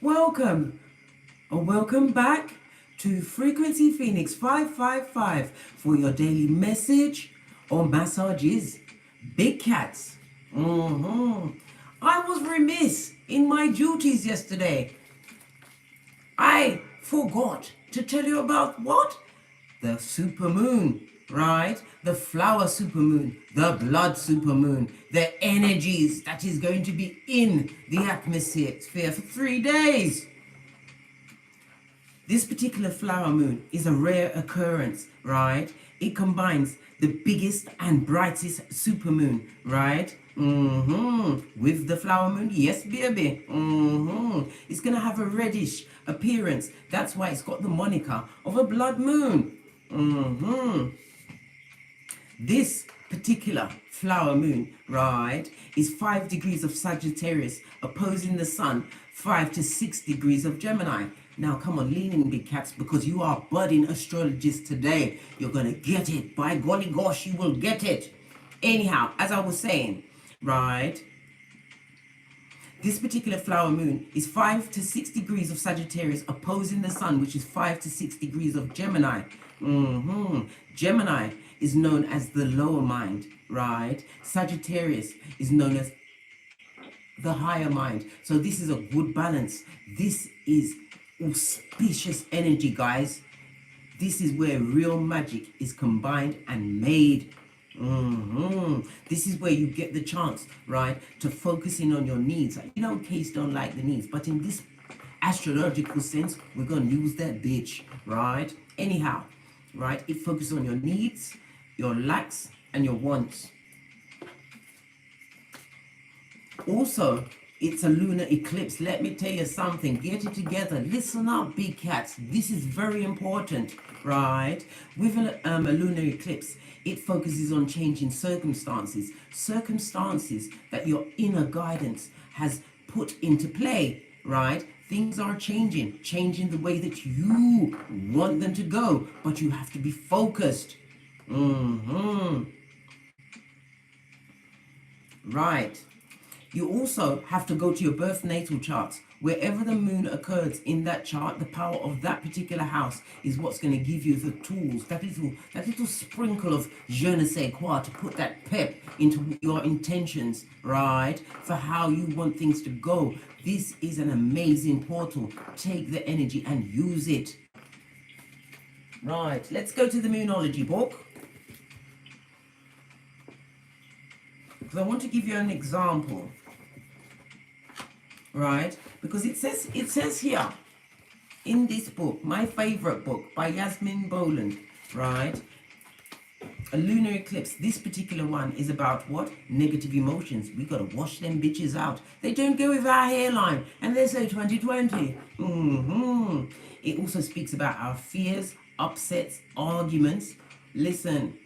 Welcome or welcome back to Frequency Phoenix 555 for your daily message or massages. Big cats. I was remiss in my duties yesterday. I forgot to tell you about what? The supermoon, right? The flower supermoon, the blood supermoon, the energies that is going to be in the atmosphere for 3 days. This particular flower moon is a rare occurrence, right? It combines the biggest and brightest supermoon, right? With the flower moon, yes, baby. It's gonna have a reddish appearance. That's why it's got the moniker of a blood moon. This particular flower moon, right, is 5 degrees of Sagittarius opposing the sun, 5 to 6 degrees of Gemini. Now, come on, lean in, big cats, because you are budding astrologist today. You're going to get it. By golly gosh, you will get it. Anyhow, as I was saying, right, this particular flower moon is 5 to 6 degrees of Sagittarius opposing the sun, which is 5 to 6 degrees of Gemini. Gemini is known as the lower mind, right? Sagittarius is known as the higher mind. So this is a good balance. This is auspicious energy, guys. This is where real magic is combined and made. This is where you get the chance, right, to focus in on your needs. You know, case don't like the needs, but in this astrological sense, we're gonna use that bitch, right? Anyhow, right, it focuses on your needs, your lacks, and your wants. Also, it's a lunar eclipse. Let me tell you something. Get it together. Listen up, big cats. This is very important, right? With a lunar eclipse, it focuses on changing circumstances. Circumstances that your inner guidance has put into play, right? Things are changing the way that you want them to go, but you have to be focused. Right. You also have to go to your birth natal charts. Wherever the moon occurs in that chart, the power of that particular house is what's going to give you the tools, that little sprinkle of je ne sais quoi to put that pep into your intentions, right? For how you want things to go. This is an amazing portal. Take the energy and use it. Right, let's go to the Moonology book. Because I want to give you an example. Right, because it says here in this book, my favorite book by Yasmin Boland, right, a lunar eclipse. This particular one is about what? Negative emotions. We gotta wash them bitches out. They don't go with our hairline, and they say 2020. It also speaks about our fears, upsets, arguments. Listen,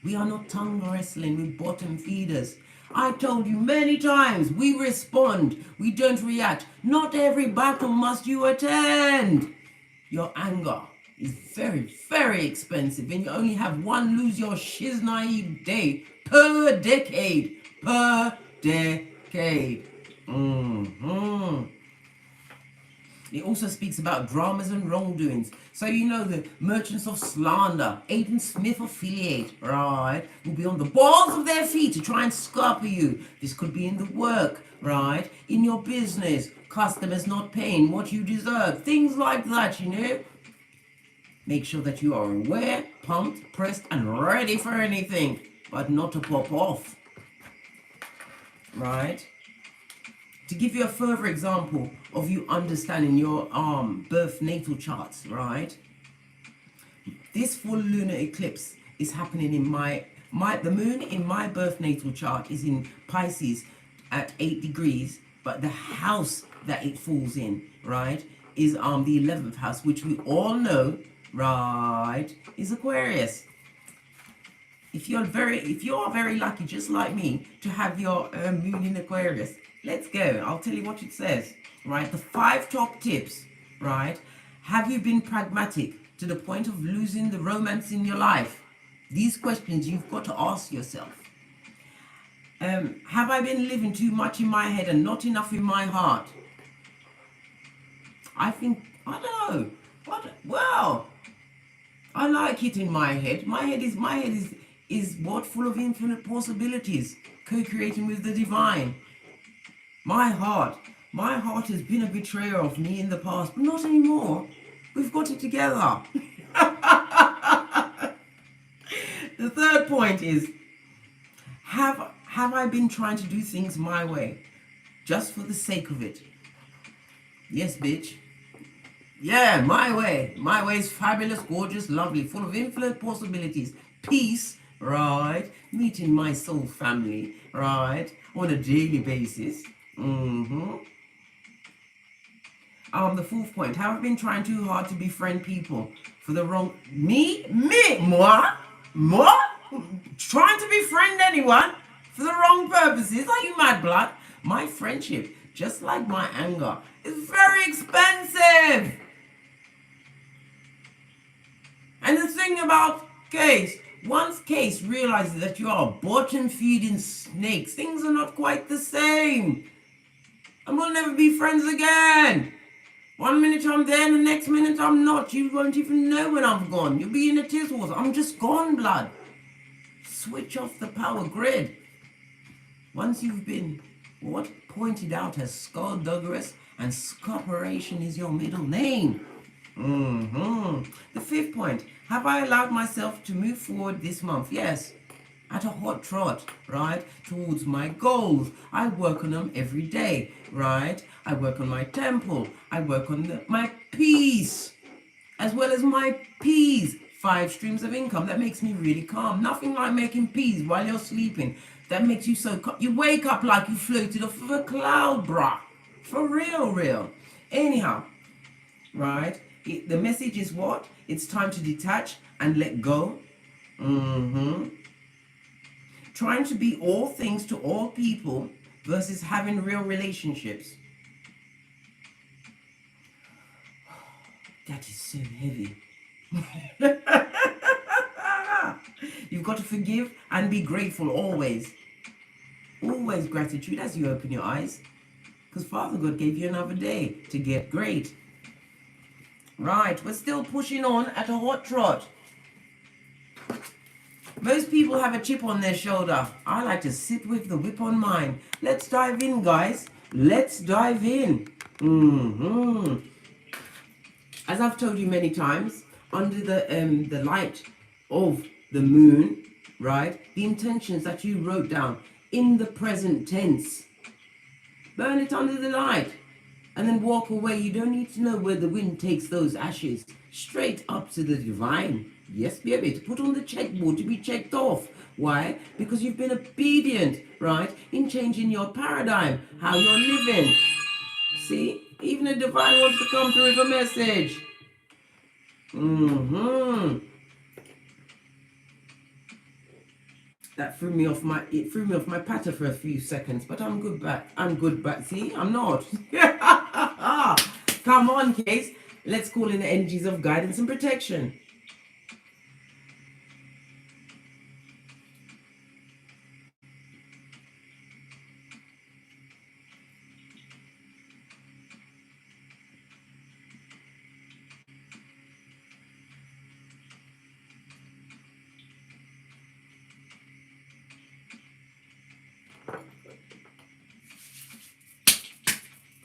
we are not tongue wrestling with bottom feeders. I told you many times, we respond, we don't react. Not every battle must you attend. Your anger is very, very expensive, and you only have one lose your shiz naive day per decade. Per decade. It also speaks about dramas and wrongdoings. So you know the merchants of slander, Aidan Smith affiliate, right, will be on the balls of their feet to try and scupper you. This could be in the work, right, in your business, customers not paying what you deserve, things like that, you know. Make sure that you are aware, pumped, pressed, and ready for anything, but not to pop off, right? To give you a further example of you understanding your birth natal charts, right? This full lunar eclipse is happening in the moon in my birth natal chart is in Pisces at 8 degrees, but the house that it falls in, right, is the 11th house, which we all know, right, is Aquarius. If you are very lucky, just like me, to have your moon in Aquarius, let's go. I'll tell you what it says, right? The 5 top tips, right? Have you been pragmatic to the point of losing the romance in your life? These questions you've got to ask yourself. Have I been living too much in my head and not enough in my heart? I think, I don't know. Well, I like it in my head. My head is what? Full of infinite possibilities. Co-creating with the divine. My heart has been a betrayer of me in the past, but not anymore. We've got it together. The third point is, have I been trying to do things my way, just for the sake of it? Yes, bitch. Yeah, my way. My way is fabulous, gorgeous, lovely, full of infinite possibilities. Peace, right? Meeting my soul family, right? On a daily basis. The fourth point, have I been trying too hard to befriend people for the wrong... Moi? Trying to befriend anyone for the wrong purposes? Are you mad, blood? My friendship, just like my anger, is very expensive. And the thing about Case, once Case realizes that you are bottom feeding snakes, things are not quite the same. And we'll never be friends again. 1 minute I'm there and the next minute I'm not. You won't even know when I'm gone. You'll be in a tears water. I'm just gone, blood. Switch off the power grid. Once you've been, what, pointed out as skullduggerous, and scopperation is your middle name. The fifth point, have I allowed myself to move forward this month? Yes. At a hot trot, right, towards my goals. I work on them every day, right? I work on my temple. I work on my peace, as well as my peas. 5 streams of income. That makes me really calm. Nothing like making peas while you're sleeping. That makes you so calm. You wake up like you floated off of a cloud, bruh. For real. Anyhow, right? The message is what? It's time to detach and let go. Trying to be all things to all people versus having real relationships. That is so heavy. You've got to forgive and be grateful always. Always gratitude as you open your eyes. Because Father God gave you another day to get great. Right, we're still pushing on at a hot trot. Most people have a chip on their shoulder. I like to sit with the whip on mine. Let's dive in, guys. Let's dive in. As I've told you many times, under the light of the moon, right? The intentions that you wrote down in the present tense. Burn it under the light. And then walk away. You don't need to know where the wind takes those ashes. Straight up to the divine. Yes, baby, to put on the checkboard, to be checked off. Why? Because you've been obedient, right? In changing your paradigm, how you're living. See? Even the divine wants to come through with a message. That threw me off my patter for a few seconds, but I'm good back. See, I'm not. Come on, Case. Let's call in the energies of guidance and protection.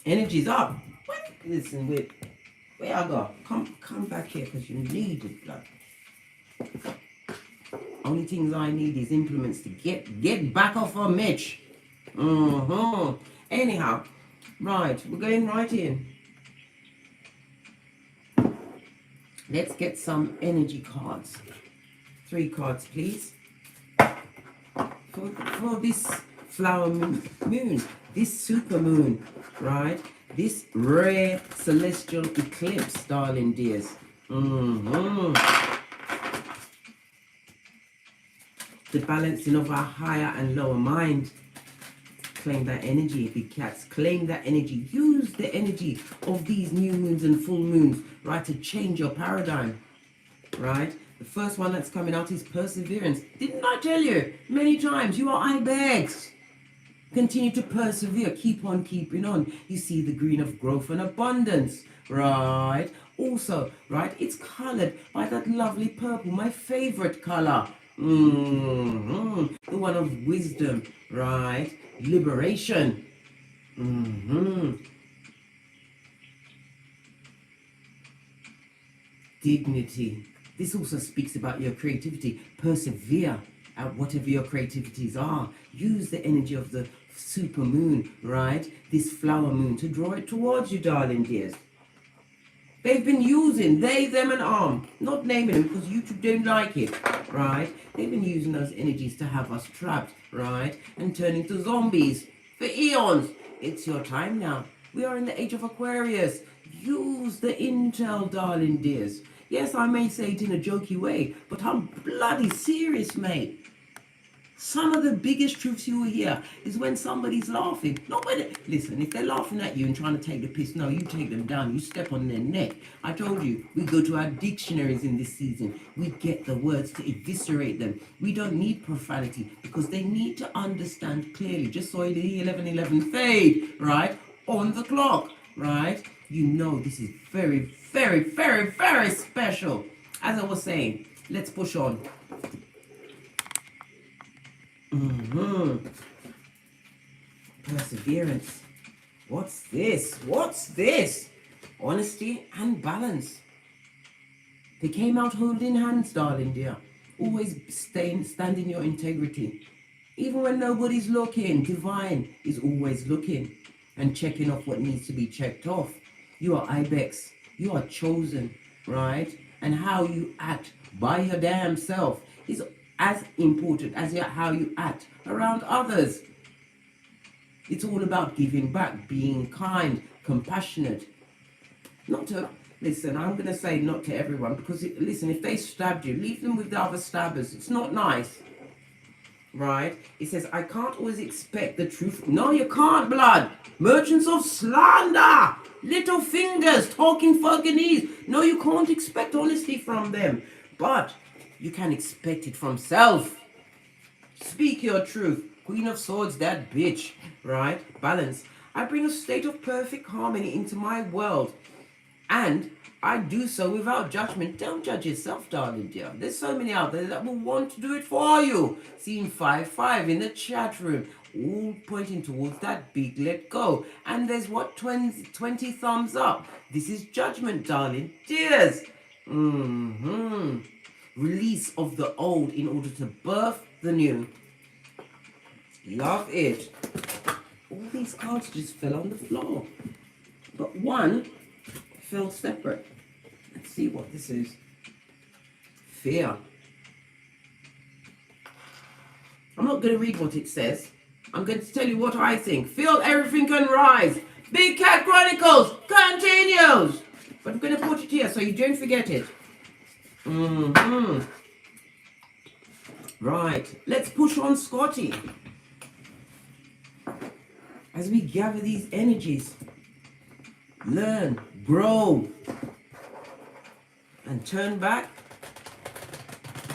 Energy's up. Listen, wait. Where I go? Come back here because you need it, blood. Only things I need is implements to get back off of Mitch. Anyhow, right, we're going right in. Let's get some energy cards. 3 cards, please. For this flower moon, this super moon, right? This rare celestial eclipse, darling dears. The balancing of our higher and lower mind. Claim that energy, big cats. Claim that energy. Use the energy of these new moons and full moons, right, to change your paradigm, right? The first one that's coming out is perseverance. Didn't I tell you many times? You are ibex. Continue to persevere. Keep on keeping on. You see the green of growth and abundance, right? Also, right, it's colored by that lovely purple, my favorite color. The one of wisdom, right? Liberation. Dignity. This also speaks about your creativity. Persevere at whatever your creativities are. Use the energy of the super moon, right? This flower moon to draw it towards you, darling dears. They've been using they, them, and not naming them because you two don't like it, right? They've been using those energies to have us trapped, right? And turn into zombies for eons. It's your time now. We are in the age of Aquarius. Use the intel, darling dears. Yes, I may say it in a jokey way, but I'm bloody serious, mate. Some of the biggest truths you will hear is when somebody's laughing. Not when listen, if they're laughing at you and trying to take the piss, no, you take them down. You step on their neck. I told you, we go to our dictionaries in this season. We get the words to eviscerate them. We don't need profanity because they need to understand clearly. Just saw the 11:11 fade, right? On the clock, right? You know this is very, very, very, very special. As I was saying, let's push on. Perseverance. What's this? What's this? Honesty and balance. They came out holding hands, darling dear. Always stand in your integrity. Even when nobody's looking, divine is always looking and checking off what needs to be checked off. You are Ibex. You are chosen, right? And how you act by your damn self is as important as how you act around others. It's all about giving back, being kind, compassionate. Not to, listen, I'm going to say not to everyone because, listen, if they stabbed you, leave them with the other stabbers. It's not nice, right? It says, I can't always expect the truth. No, you can't, blood. Merchants of slander, little fingers, talking fuckinese. No, you can't expect honesty from them. But you can expect it from self. Speak your truth. Queen of Swords, that bitch, right? Balance. I bring a state of perfect harmony into my world. And I do so without judgment. Don't judge yourself, darling dear. There's so many out there that will want to do it for you. Seeing 5-5 in the chat room. All pointing towards that big let go. And there's what, 20 thumbs up. This is judgment, darling dears. Release of the old in order to birth the new. Love it. All these cards just fell on the floor. But one fell separate. Let's see what this is. Fear. I'm not going to read what it says. I'm going to tell you what I think. Feel everything can rise. Big Cat Chronicles continues. But I'm going to put it here so you don't forget it. Right, let's push on Scotty. As we gather these energies, learn, grow, and turn back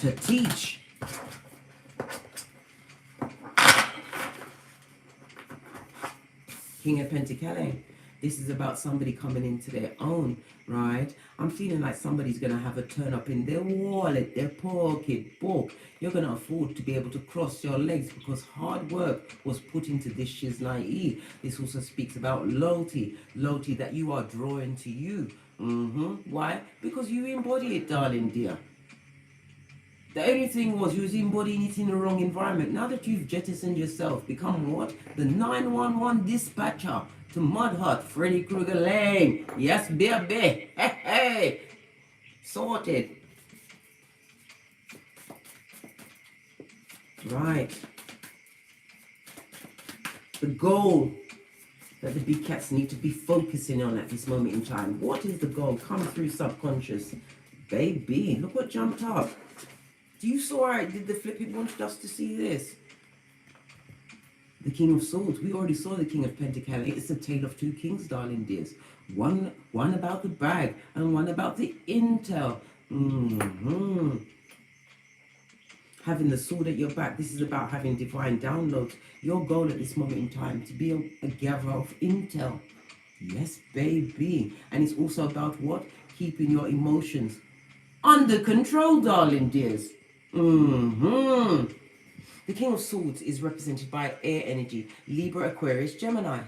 to teach. King of Pentacles. This is about somebody coming into their own, right? I'm feeling like somebody's going to have a turn up in their wallet, their pocket book. You're going to afford to be able to cross your legs because hard work was put into this shiznai. This also speaks about loyalty that you are drawing to you. Why? Because you embody it, darling dear. The only thing was you was embodying it in the wrong environment. Now that you've jettisoned yourself, become what? The 911 dispatcher to Mud Hut, Freddy Krueger Lane. Yes, baby. Hey. Sorted. Right. The goal that the big cats need to be focusing on at this moment in time. What is the goal? Come through subconscious. Baby, look what jumped up. Do you saw I did the flipping wanted us to see this? The King of Swords. We already saw the King of Pentacles. It's a tale of two kings, darling dears. One about the bag and one about the intel. having the sword at your back. This is about having divine downloads. Your goal at this moment in time to be a gatherer of intel. Yes, baby. And it's also about what? Keeping your emotions under control, darling dears. The King of Swords is represented by air energy, Libra, Aquarius, Gemini.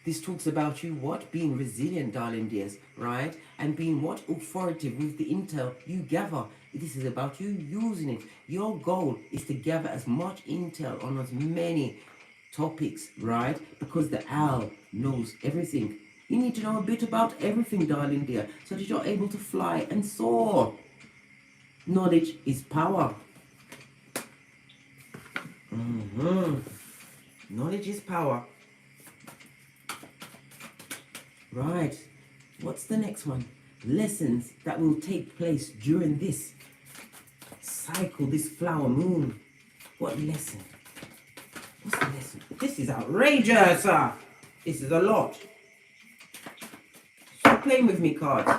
This talks about you what? Being resilient, darling dears, right? And being what? Authoritative with the intel you gather. This is about you using it. Your goal is to gather as much intel on as many topics, right? Because the owl knows everything. You need to know a bit about everything, darling dear, so that you're able to fly and soar. Knowledge is power. Knowledge is power. Right. What's the next one? Lessons that will take place during this cycle, this flower moon. What lesson? What's the lesson? This is outrageous. This is a lot. Stop playing with me, cards.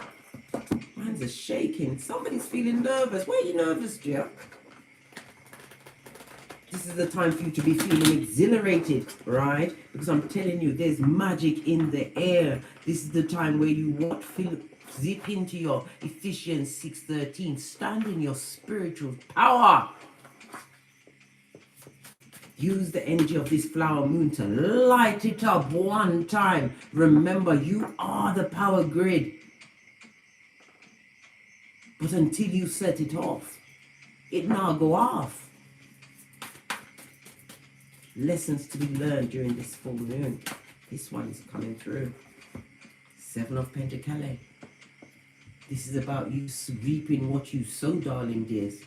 My hands are shaking. Somebody's feeling nervous. Why are you nervous, dear? This is the time for you to be feeling exhilarated, right? Because I'm telling you, there's magic in the air. This is the time where you what? Zip into your Ephesians 6:13. Stand in your spiritual power. Use the energy of this flower moon to light it up one time. Remember, you are the power grid. But until you set it off, it now go off. Lessons to be learned during this full moon. This one is coming through. 7 of Pentacles. This is about you reaping what you sow, darling dears.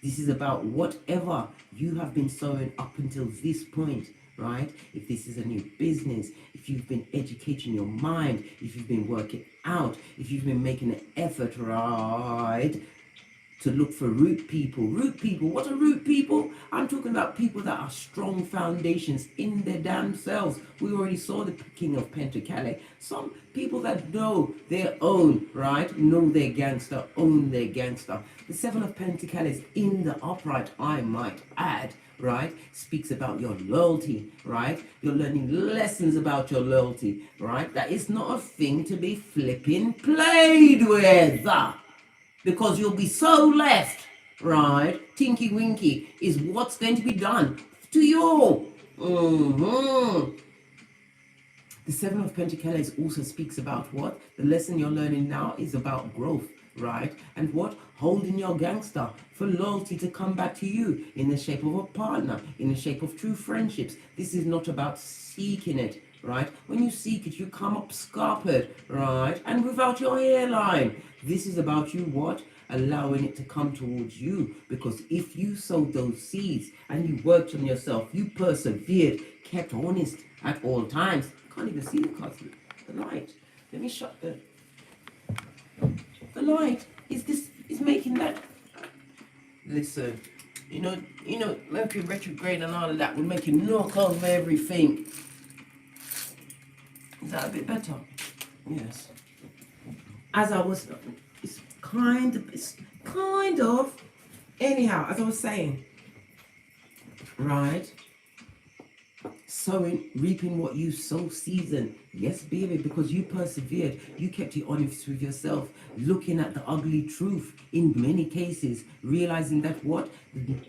This is about whatever you have been sowing up until this point, right? If this is a new business, if you've been educating your mind, if you've been working out, if you've been making an effort, right, to look for root people. Root people. What are root people? I'm talking about people that are strong foundations in their damn selves. We already saw the King of Pentacles. Some people that know their own, right? Know their gangster, own their gangster. The 7 of Pentacles in the upright, I might add, right, speaks about your loyalty, right? You're learning lessons about your loyalty, right? That is not a thing to be flipping played with. Because you'll be so left, right? Tinky winky is what's going to be done to you. The 7 of Pentacles also speaks about what? The lesson you're learning now is about growth, right? And what? Holding your gangster for loyalty to come back to you in the shape of a partner, in the shape of true friendships. This is not about seeking it, right? When you seek it, you come up scarpered, right? And without your hairline. This is about you what? Allowing it to come towards you. Because if you sowed those seeds and you worked on yourself, you persevered, kept honest at all times. I can't even see the cards. The light. Let me shut the light. Is making that. Listen, you know, Mercury retrograde and all of that will make you knock over everything. Is that a bit better? Yes. As I was, it's kind of, anyhow, as I was saying, right? Sowing, reaping what you sow season. Yes, baby, because you persevered. You kept it honest with yourself, looking at the ugly truth in many cases, realizing that what?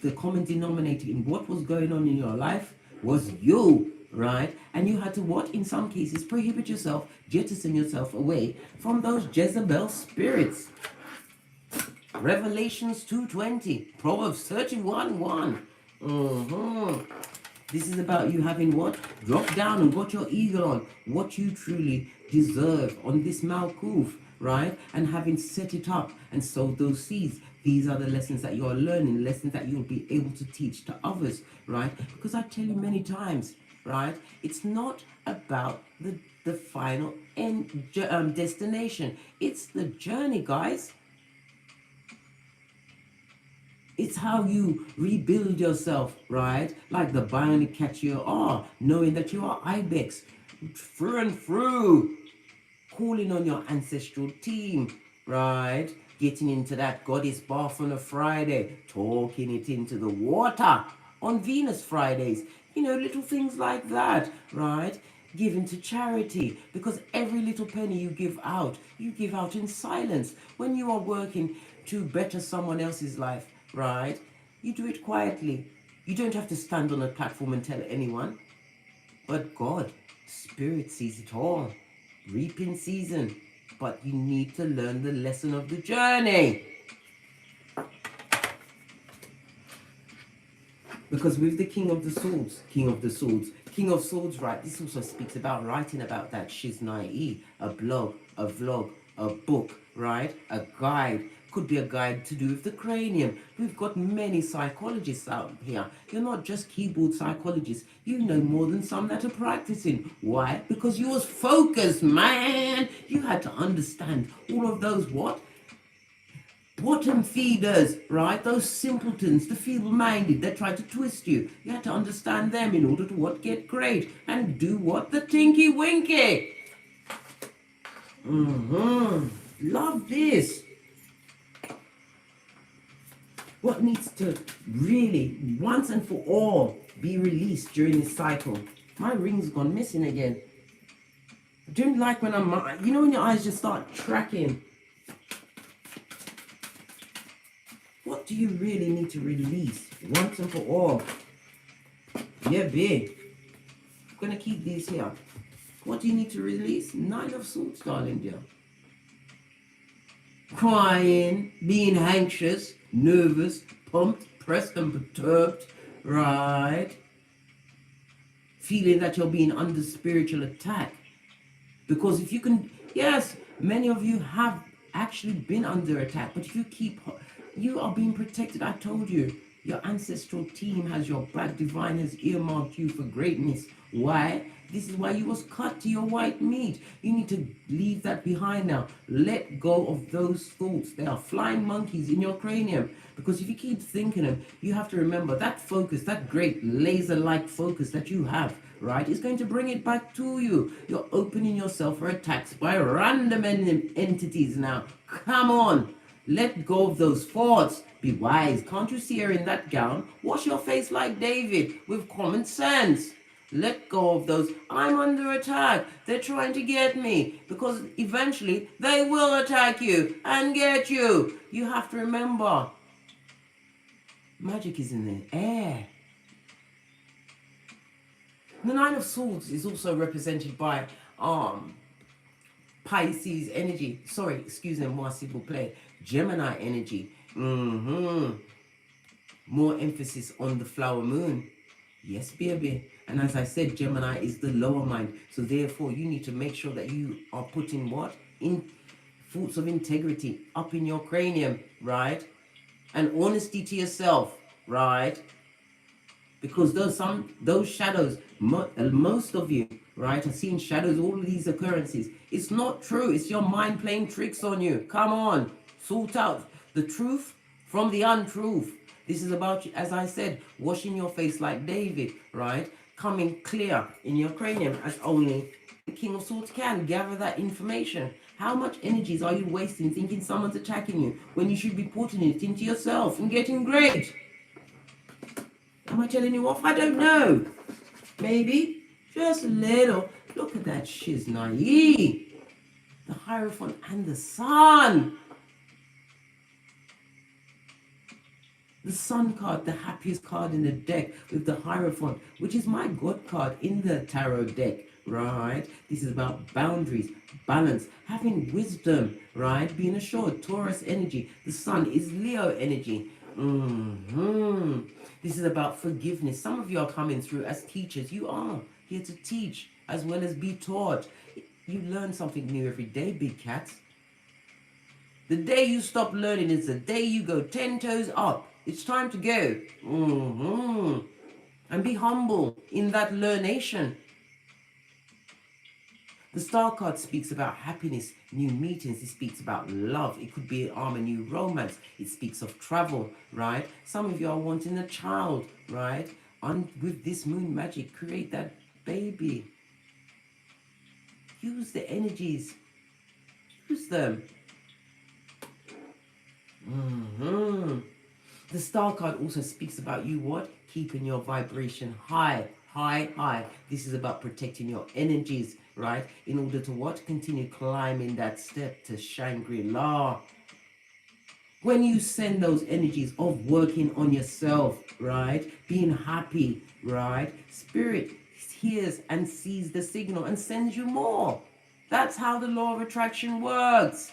The common denominator in what was going on in your life was you. Right? And you had to what? In some cases, prohibit yourself, jettison yourself away from those Jezebel spirits. Revelations 2:20, Proverbs 31:1. This is about you having what? Drop down and got your eagle on what you truly deserve on this Malkuth, right? And having set it up and sowed those seeds. These are the lessons that you're learning, lessons that you'll be able to teach to others, right? Because I tell you many times, right? It's not about the final end destination. It's the journey, guys. It's how you rebuild yourself, right? Like the bionic cat you are, knowing that you are Ibex, through and through, calling on your ancestral team, right? getting into that goddess bath on a Friday, talking it into the water on Venus Fridays. You know, little things like that, right? Giving to charity, because every little penny you give out in silence. When you are working to better someone else's life, right? You do it quietly. You don't have to stand on a platform and tell anyone. But God, Spirit sees it all. Reaping season. But you need to learn the lesson of the journey. Because with the King of Swords, right, this also speaks about writing about that shiznai, a blog, a vlog, a book, right, a guide. Could be a guide to do with the cranium. We've got many psychologists out here. You're not just keyboard psychologists. You know more than some that are practicing. Why? Because you was focused, man. You had to understand all of those what? Bottom feeders, right? Those simpletons, the feeble-minded that try to twist you. You had to understand them in order to what? Get great. And do what? The tinky-winky. Love this. What needs to really, once and for all, be released during this cycle? My ring's gone missing again. I don't like when I'm, you know when your eyes just start tracking. What do you really need to release once and for all? Yeah, big. I'm going to keep these here. What do you need to release? 9 of Swords, darling dear. Crying, being anxious, nervous, pumped, pressed and perturbed, right? Feeling that you're being under spiritual attack. Because if you can, yes, many of you have actually been under attack, but if you keep, you are being protected. I told you, your ancestral team has your back. Divine has earmarked you for greatness. Why? This is why you was cut to your white meat. You need to leave that behind now. Let go of those thoughts. They are flying monkeys in your cranium. Because if you keep thinking them, you have to remember that focus, that great laser-like focus that you have, right, is going to bring it back to you. You're opening yourself for attacks by random entities now. Come on. Let go of those thoughts. Be wise. Can't you see her in that gown? Wash your face like David with common sense. Let go of those, I'm under attack, they're trying to get me, because eventually they will attack you and get you. You have to remember, magic is in the air. The 9 of Swords is also represented by Pisces energy. Sorry, excuse me, more s'il play. Gemini energy. More emphasis on the flower moon. Yes, baby. And as I said, Gemini is the lower mind. So therefore, you need to make sure that you are putting what? In thoughts of integrity up in your cranium, right? And honesty to yourself, right? Because those shadows, most of you, right, are seeing shadows, all of these occurrences. It's not true. It's your mind playing tricks on you. Come on. Sort out the truth from the untruth. This is about, as I said, washing your face like David, right? Coming clear in your cranium as only the King of Swords can. Gather that information. How much energies are you wasting thinking someone's attacking you when you should be putting it into yourself and getting great? Am I telling you off? I don't know. Maybe. Just a little. Look at that shiznai. The Hierophant and the Sun. The Sun card, the happiest card in the deck with the Hierophant, which is my God card in the tarot deck, right? This is about boundaries, balance, having wisdom, right? Being assured, Taurus energy. The Sun is Leo energy. This is about forgiveness. Some of you are coming through as teachers. You are here to teach as well as be taught. You learn something new every day, big cats. The day you stop learning is the day you go 10 toes up. It's time to go. And be humble in that learnation. The Star card speaks about happiness, new meetings. It speaks about love. It could be a new romance. It speaks of travel, right? Some of you are wanting a child, right? And with this moon magic, create that baby. Use the energies. Use them. The star card also speaks about you what? Keeping your vibration high, high, high. This is about protecting your energies, right? In order to what? Continue climbing that step to Shangri-La. When you send those energies of working on yourself, right? Being happy, right? Spirit hears and sees the signal and sends you more. That's how the law of attraction works.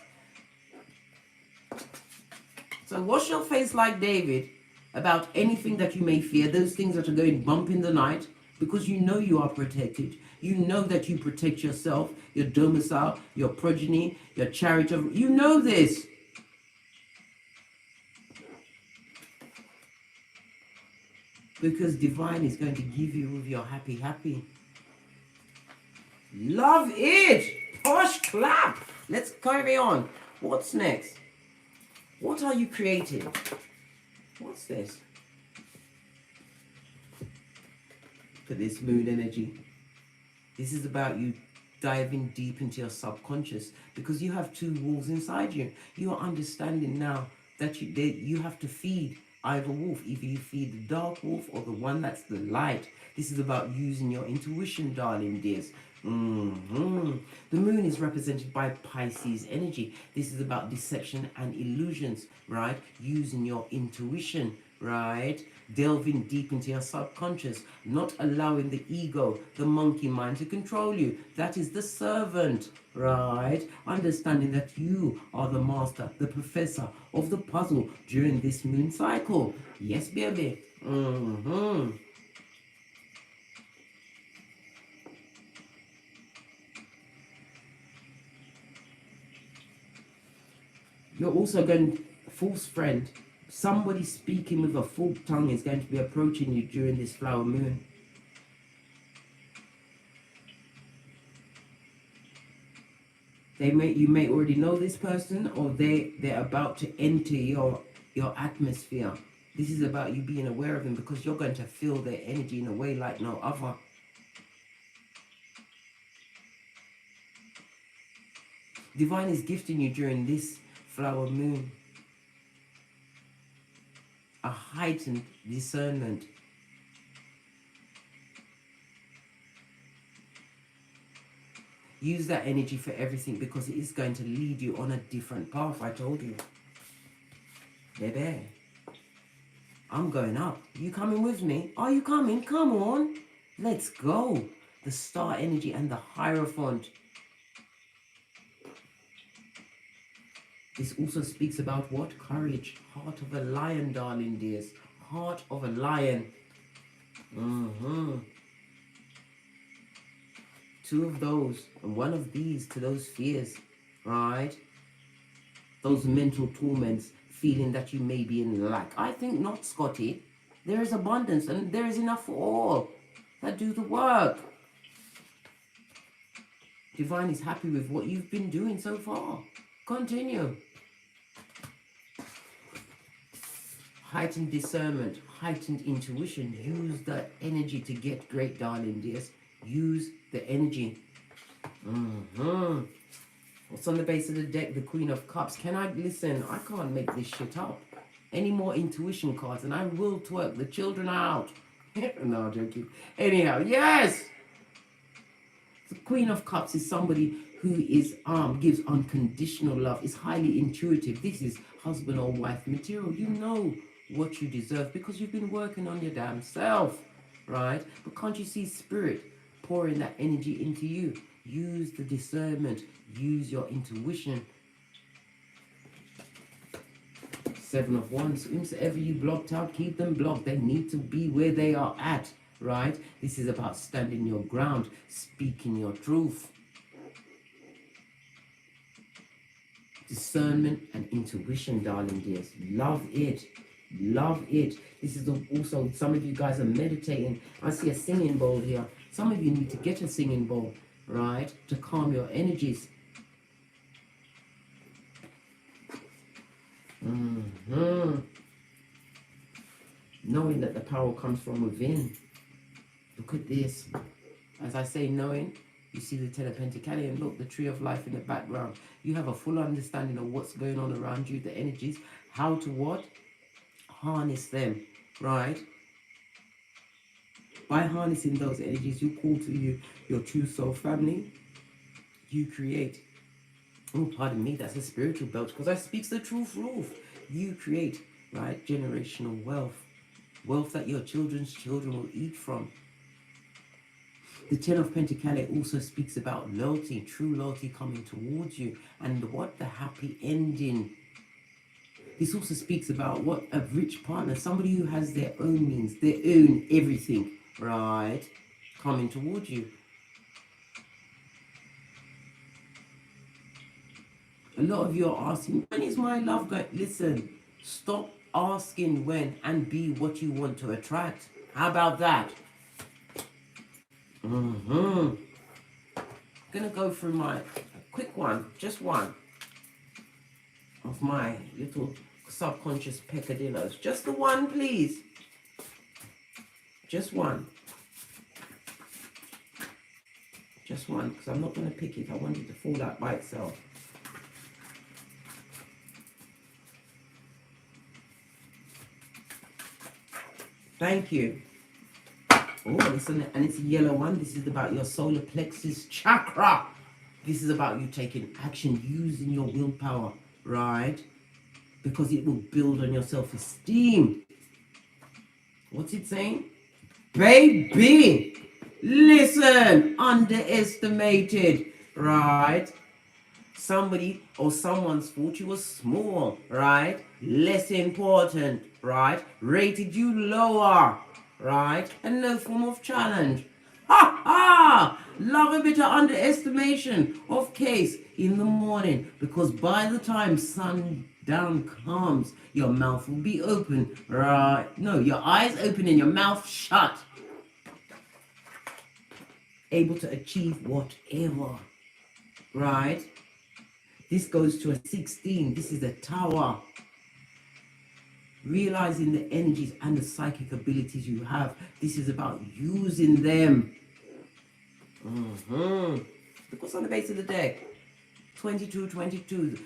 So wash your face like David about anything that you may fear, those things that are going bump in the night, because you know you are protected. You know that you protect yourself, your domicile, your progeny, your chariot of... You know this. Because divine is going to give you with your happy, happy. Love it. Posh clap. Let's carry on. What's next? What are you creating? What's this? For this moon energy. This is about you diving deep into your subconscious, because you have two wolves inside you. You are understanding now that you have to feed either wolf. Either you feed the dark wolf or the one that's the light. This is about using your intuition, darling dears. The moon is represented by Pisces energy. This is about deception and illusions, right? Using your intuition, right? Delving deep into your subconscious, not allowing the ego, the monkey mind to control you. That is the servant, right? Understanding that you are the master, the professor of the puzzle during this moon cycle. Yes, baby. You're also going, false friend, somebody speaking with a forked tongue is going to be approaching you during this flower moon. You may already know this person, or they're about to enter your atmosphere. This is about you being aware of them, because you're going to feel their energy in a way like no other. Divine is gifting you during this flower moon a heightened discernment. Use that energy for everything, because it is going to lead you on a different path. I told you. Baby, I'm going up. You coming with me? Are you coming? Come on. Let's go. The star energy and the Hierophant. This also speaks about what? Courage. Heart of a lion, darling dears. Heart of a lion. Two of those, and one of these to those fears, right? Those mental torments, feeling that you may be in lack. I think not, Scotty. There is abundance, and there is enough for all that do the work. Divine is happy with what you've been doing so far. Continue. Heightened discernment, heightened intuition. Use that energy to get great, darling dears. Use the energy. What's on the base of the deck? The Queen of Cups. Can I listen? I can't make this shit up. Any more intuition cards and I will twerk the children out. No, I'm joking. Anyhow, yes! The Queen of Cups is somebody who is gives unconditional love, is highly intuitive. This is husband or wife material. You know what you deserve because you've been working on your damn self, right? But can't you see spirit pouring that energy into you? Use the discernment, use your intuition. Seven of Wands. Whomsoever you blocked out, keep them blocked. They need to be where they are at, right? This is about standing your ground, speaking your truth. Discernment and intuition, darling dears. Love it. Love it. This is also, some of you guys are meditating. I see a singing bowl here. Some of you need to get a singing bowl, right? To calm your energies. Knowing that the power comes from within. Look at this. As I say, knowing, You see the Ten of Pentacles, and look, the Tree of Life in the background. You have a full understanding of what's going on around you, the energies, how to what? Harness them, right? By harnessing those energies, you call to your true soul family. You create, oh, pardon me, that's a spiritual belt, because I speak the truth, Ruth. You create, right, generational wealth. Wealth that your children's children will eat from. The Ten of Pentacles also speaks about loyalty, true loyalty coming towards you. And what? The happy ending. This also speaks about what? A rich partner, somebody who has their own means, their own everything, right? Coming towards you. A lot of you are asking, when is my love going? Listen, stop asking when and be what you want to attract. How about that? I'm gonna go through my quick one, just one of my little subconscious peccadillos. Just the one, please. Just one. Just one, because I'm not gonna pick it. I want it to fall out by itself. Thank you. Oh, and it's a yellow one. This is about your solar plexus chakra. This is about you taking action, using your willpower, right? Because it will build on your self-esteem. What's it saying? Baby, listen, underestimated, right? Somebody or someone's thought you were small, right? Less important, right? Rated you lower, right? And no form of challenge. Ha ha! Love a bit of underestimation of case in the morning, because by the time sundown comes, your mouth will be open, right? No, your eyes open and your mouth shut. Able to achieve whatever, right? This goes to a 16. This is a tower. Realizing the energies and the psychic abilities you have. This is about using them. Look what's on the base of the deck. 22, 22.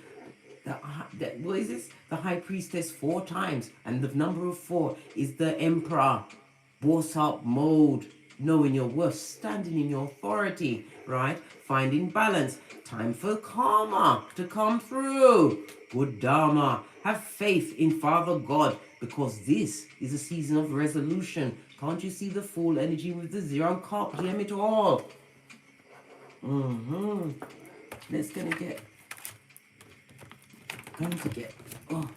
What is this? The High Priestess 4 times. And the number of 4 is the Emperor. Boss up mode. Knowing your worth. Standing in your authority. Right? Finding balance. Time for karma to come through. Good dharma. Have faith in Father God, because this is a season of resolution. Can't you see the full energy with the 0 cup? Damn it all. Let's going to get. Oh,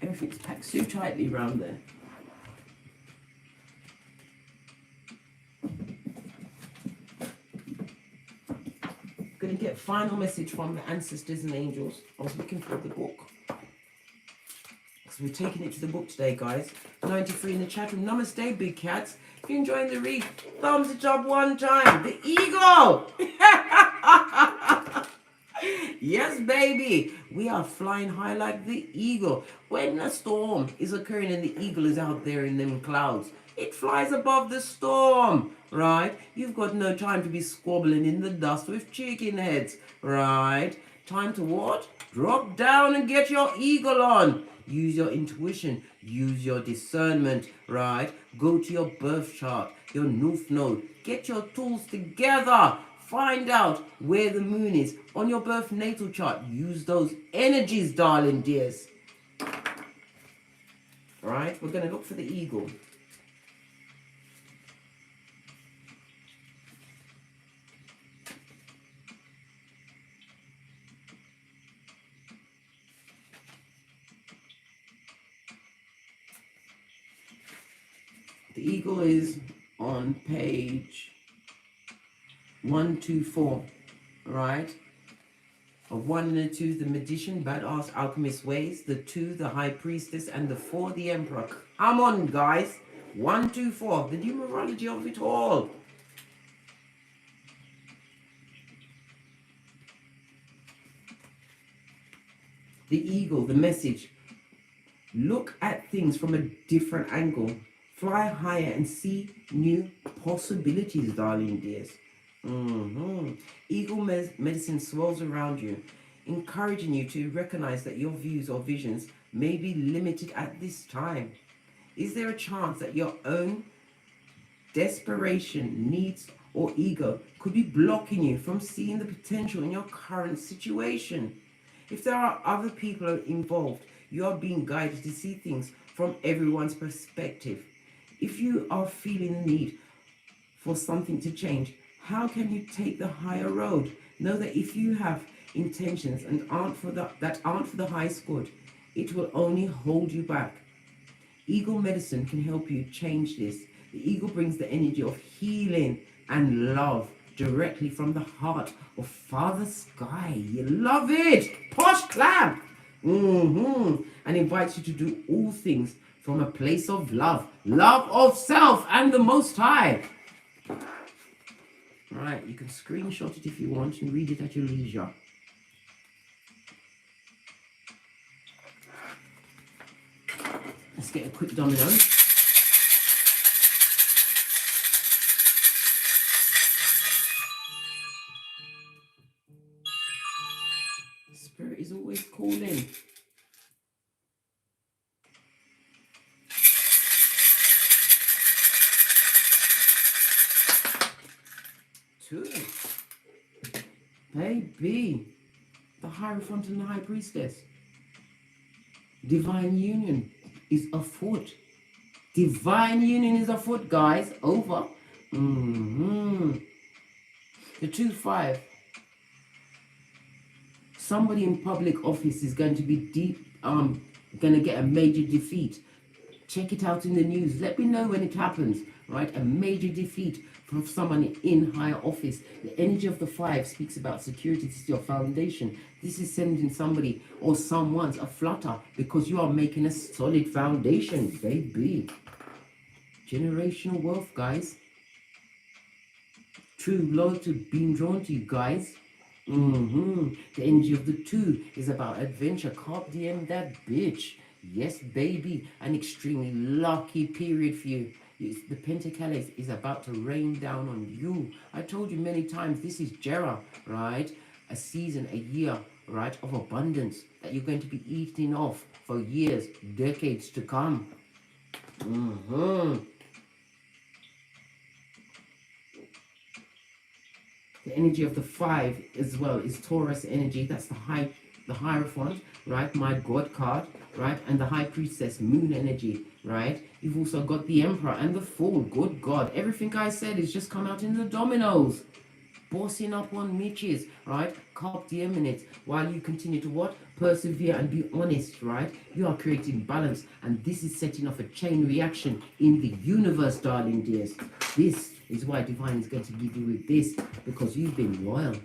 everything's packed so tightly around there. Going to get final message from the ancestors and angels. I was looking for the book, because we're taking it to the book today, guys. 93 in the chat room. Namaste, big cats. If you're enjoying the read, thumbs it up one time. The eagle. Yes, baby. We are flying high like the eagle. When a storm is occurring and the eagle is out there in them clouds, it flies above the storm, right? You've got no time to be squabbling in the dust with chicken heads, right? Time to what? Drop down and get your eagle on. Use your intuition. Use your discernment, right? Go to your birth chart, your North Node. Get your tools together. Find out where the moon is on your birth natal chart. Use those energies, darling dears. All right, we're going to look for the eagle. The eagle is on page 124, right? A 1 and a 2, the magician, badass alchemist ways. The 2, the high priestess, and the 4, the emperor. Come on, guys. 1, 2, 4, the numerology of it all. The eagle, the message. Look at things from a different angle. Fly higher and see new possibilities, darling dears. Eagle medicine swirls around you, encouraging you to recognize that your views or visions may be limited at this time. Is there a chance that your own desperation, needs, or ego could be blocking you from seeing the potential in your current situation? If there are other people involved, you are being guided to see things from everyone's perspective. If you are feeling the need for something to change, how can you take the higher road? Know that if you have intentions and aren't for the highest good, it will only hold you back. Eagle medicine can help you change this. The eagle brings the energy of healing and love directly from the heart of Father Sky. You love it! Posh clap! And invites you to do all things from a place of love. Love of self and the Most High. Right, you can screenshot it if you want and read it at your leisure. Let's get a quick domino. Spirit is always calling. Two. Baby. The Hierophant and the High Priestess. Divine union is afoot. Divine union is afoot, guys. Over. The 2-5. Somebody in public office is going to be going to get a major defeat. Check it out in the news. Let me know when it happens, right? A major defeat from someone in higher office. The energy of the 5 speaks about security. This is your foundation. This is sending somebody or someone's a flutter because you are making a solid foundation, baby. Generational wealth, guys. True loyalty being drawn to you, guys. The energy of the 2 is about adventure. Carpe diem that bitch. Yes, baby. An extremely lucky period for you. The Pentacles is about to rain down on you. I told you many times, this is Jera, right? A season, a year, right, of abundance that you're going to be eating off for years, decades to come. The energy of the 5 as well is Taurus energy. That's the Hierophant, right? My God card, right? And the High Priestess, Moon energy, right? You've also got the Emperor and the Fool. Good God. Everything I said is just come out in the dominoes. Bossing up on Mitches, right? Carpe diem in it while you continue to what? Persevere and be honest, right? You are creating balance, and this is setting off a chain reaction in the universe, darling dears. This is why Divine is going to give you with this, because you've been loyal.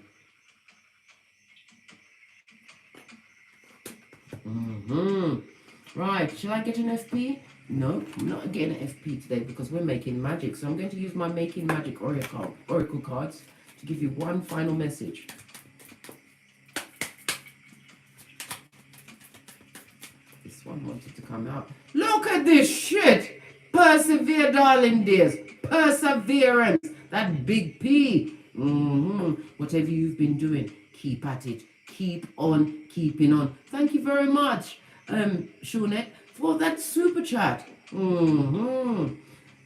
Right, shall I get an FP? No, I'm not getting an FP today because we're making magic. So I'm going to use my Making Magic Oracle cards to give you one final message. This one wanted to come out. Look at this shit! Persevere, darling dears. Perseverance. That big P. Whatever you've been doing, keep at it. Keep on keeping on. Thank you very much, Shawnette, for that super chat. The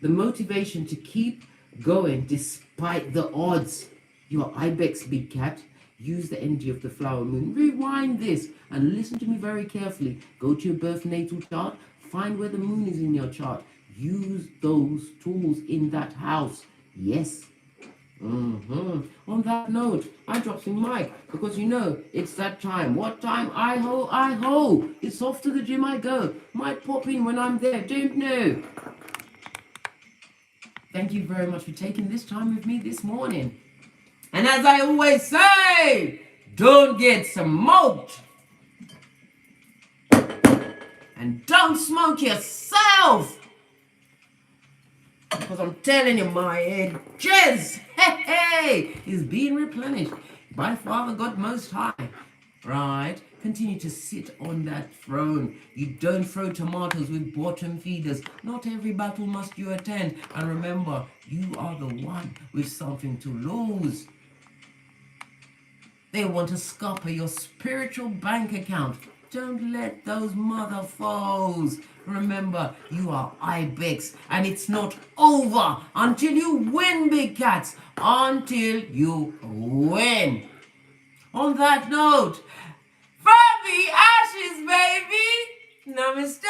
motivation to keep going despite the odds. Your Ibex big cat. Use the energy of the flower moon. Rewind this and listen to me very carefully. Go to your birth natal chart. Find where the moon is in your chart. Use those tools in that house. Yes. On that note, I drop some mic because you know it's that time. What time? I ho. It's off to the gym I go. Might pop in when I'm there. Don't know. Thank you very much for taking this time with me this morning. And as I always say, don't get smoked. And don't smoke yourself. Because I'm telling you, my edges, is being replenished by Father God Most High, right? Continue to sit on that throne. You don't throw tomatoes with bottom feeders. Not every battle must you attend. And remember, you are the one with something to lose. They want to scupper your spiritual bank account. Don't let those mother foes. Remember, you are Ibex, and it's not over until you win, big cats. Until you win. On that note, from the ashes, baby. Namaste.